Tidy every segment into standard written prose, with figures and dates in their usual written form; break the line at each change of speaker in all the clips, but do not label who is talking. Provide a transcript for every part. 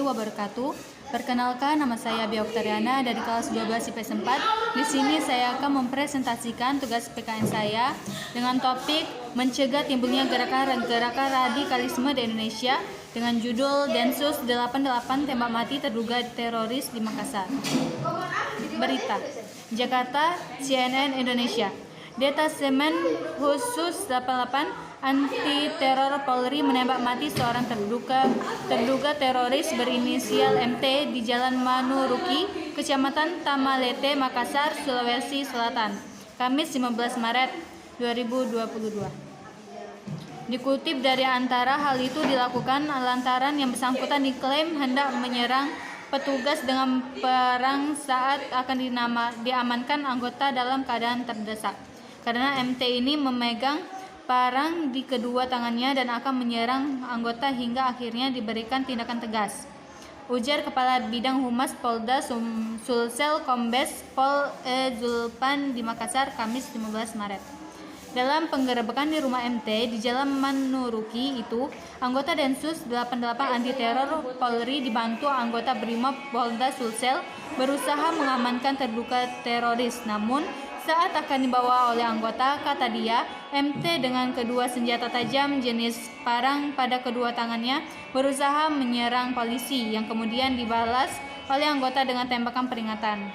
wabarakatuh. Perkenalkan, nama saya Bia Oktariana dari kelas 12 IPS 4. Di sini saya akan mempresentasikan tugas PKN saya dengan topik mencegah timbulnya gerakan radikalisme di Indonesia dengan judul Densus 88 tembak mati terduga teroris di Makassar. Berita Jakarta, CNN Indonesia. Detasemen Khusus 88 Anti Teror Polri menembak mati seorang terduga teroris berinisial MT di Jalan Manuruki, Kecamatan Tamalete, Makassar, Sulawesi Selatan, Kamis 15 Maret 2022. Dikutip dari Antara, hal itu dilakukan lantaran yang bersangkutan diklaim hendak menyerang petugas dengan perang saat akan diamankan anggota dalam keadaan terdesak. Karena MT ini memegang parang di kedua tangannya dan akan menyerang anggota hingga akhirnya diberikan tindakan tegas. Ujar Kepala Bidang Humas Polda Sulsel Kombes Pol Zulpan di Makassar, Kamis 15 Maret. Dalam penggerebekan di rumah MT di Jalan Manuruki itu, anggota Densus 88 anti teror Polri dibantu anggota Brimob Polda Sulsel berusaha mengamankan terduga teroris. Namun, saat akan dibawa oleh anggota, kata dia, MT dengan kedua senjata tajam jenis parang pada kedua tangannya berusaha menyerang polisi yang kemudian dibalas oleh anggota dengan tembakan peringatan.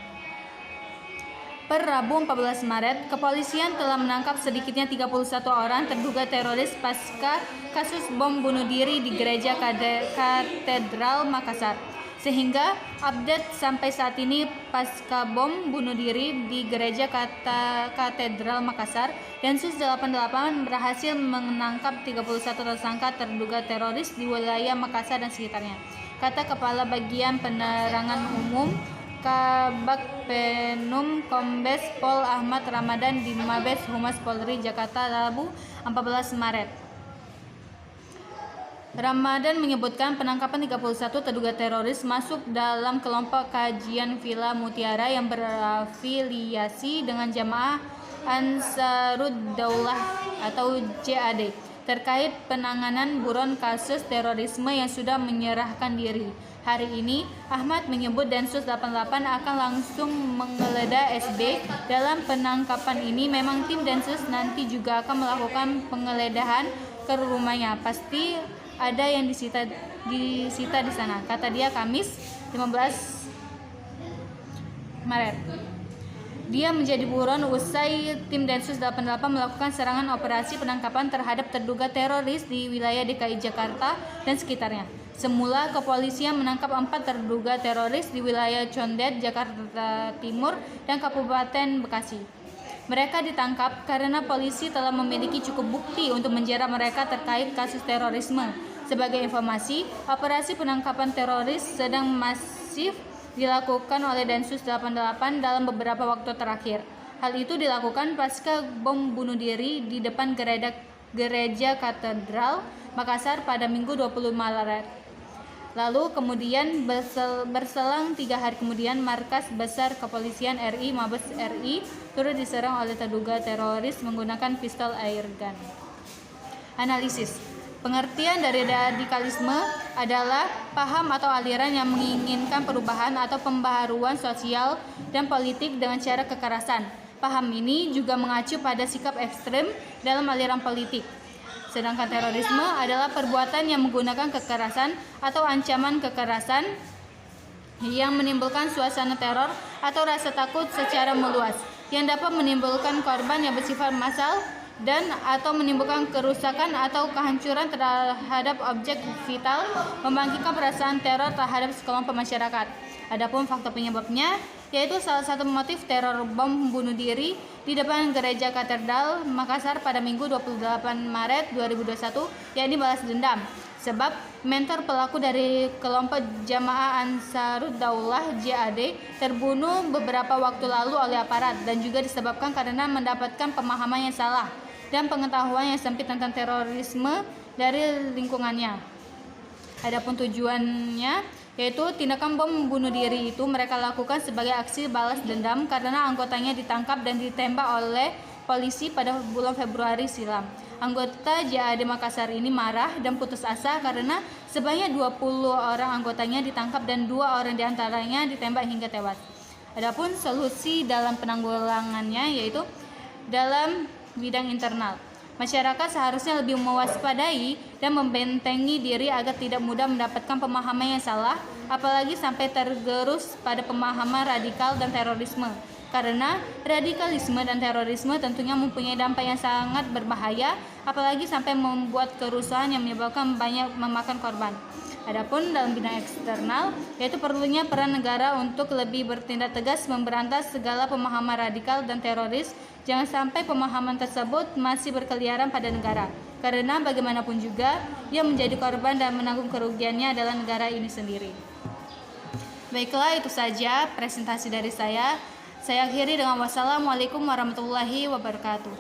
Per Rabu 14 Maret, kepolisian telah menangkap sedikitnya 31 orang terduga teroris pasca kasus bom bunuh diri di Gereja Katedral Makassar. Sehingga update sampai saat ini pasca bom bunuh diri di Gereja Katedral Makassar, Densus 88 berhasil menangkap 31 tersangka terduga teroris di wilayah Makassar dan sekitarnya, kata Kepala Bagian Penerangan Umum Kabak Penum Kombes Pol Ahmad Ramadan di Mabes Humas Polri Jakarta Rabu 14 Maret. Ramadan menyebutkan penangkapan 31 terduga teroris masuk dalam kelompok kajian Villa Mutiara yang berafiliasi dengan Jamaah Ansarud Daulah atau JAD terkait penanganan buron kasus terorisme yang sudah menyerahkan diri. Hari ini, Ahmad menyebut Densus 88 akan langsung menggeledah SB. Dalam penangkapan ini, memang tim Densus nanti juga akan melakukan penggeledahan ke rumahnya. Pasti ada yang disita di sana, kata dia Kamis 15 Maret. Dia menjadi buron usai tim Densus 88 melakukan serangan operasi penangkapan terhadap terduga teroris di wilayah DKI Jakarta dan sekitarnya. Semula kepolisian menangkap 4 terduga teroris di wilayah Condet, Jakarta Timur, dan Kabupaten Bekasi. Mereka ditangkap karena polisi telah memiliki cukup bukti untuk menjerat mereka terkait kasus terorisme. Sebagai informasi, operasi penangkapan teroris sedang masif dilakukan oleh Densus 88 dalam beberapa waktu terakhir. Hal itu dilakukan pasca bom bunuh diri di depan Gereja Katedral Makassar pada Minggu 20 Maret. Lalu kemudian berselang 3 hari kemudian, Markas Besar Kepolisian RI Mabes RI turut diserang oleh terduga teroris menggunakan pistol air gun. Analisis. Pengertian dari radikalisme adalah paham atau aliran yang menginginkan perubahan atau pembaharuan sosial dan politik dengan cara kekerasan. Paham ini juga mengacu pada sikap ekstrem dalam aliran politik. Sedangkan terorisme adalah perbuatan yang menggunakan kekerasan atau ancaman kekerasan yang menimbulkan suasana teror atau rasa takut secara meluas, yang dapat menimbulkan korban yang bersifat massal dan atau menimbulkan kerusakan atau kehancuran terhadap objek vital, membangkitkan perasaan teror terhadap sekelompok masyarakat. Adapun faktor penyebabnya, yaitu salah satu motif teror bom bunuh diri di depan Gereja Katedral Makassar pada Minggu 28 Maret 2021, yakni balas dendam. Sebab mentor pelaku dari kelompok Jamaah Ansarud Daulah JAD terbunuh beberapa waktu lalu oleh aparat dan juga disebabkan karena mendapatkan pemahaman yang salah dan pengetahuan yang sempit tentang terorisme dari lingkungannya. Adapun tujuannya, yaitu tindakan bom bunuh diri itu mereka lakukan sebagai aksi balas dendam karena anggotanya ditangkap dan ditembak oleh polisi pada bulan Februari silam. Anggota JAD Makassar ini marah dan putus asa karena sebanyak 20 orang anggotanya ditangkap dan 2 orang diantaranya ditembak hingga tewas. Adapun solusi dalam penanggulangannya yaitu dalam bidang internal. Masyarakat seharusnya lebih mewaspadai dan membentengi diri agar tidak mudah mendapatkan pemahaman yang salah, apalagi sampai tergerus pada pemahaman radikal dan terorisme. Karena radikalisme dan terorisme tentunya mempunyai dampak yang sangat berbahaya, apalagi sampai membuat kerusuhan yang menyebabkan banyak memakan korban. Adapun dalam bidang eksternal, yaitu perlunya peran negara untuk lebih bertindak tegas memberantas segala pemahaman radikal dan teroris. Jangan sampai pemahaman tersebut masih berkeliaran pada negara, karena bagaimanapun juga yang menjadi korban dan menanggung kerugiannya adalah negara ini sendiri. Baiklah, itu saja presentasi dari saya. Saya akhiri dengan wassalamualaikum warahmatullahi wabarakatuh.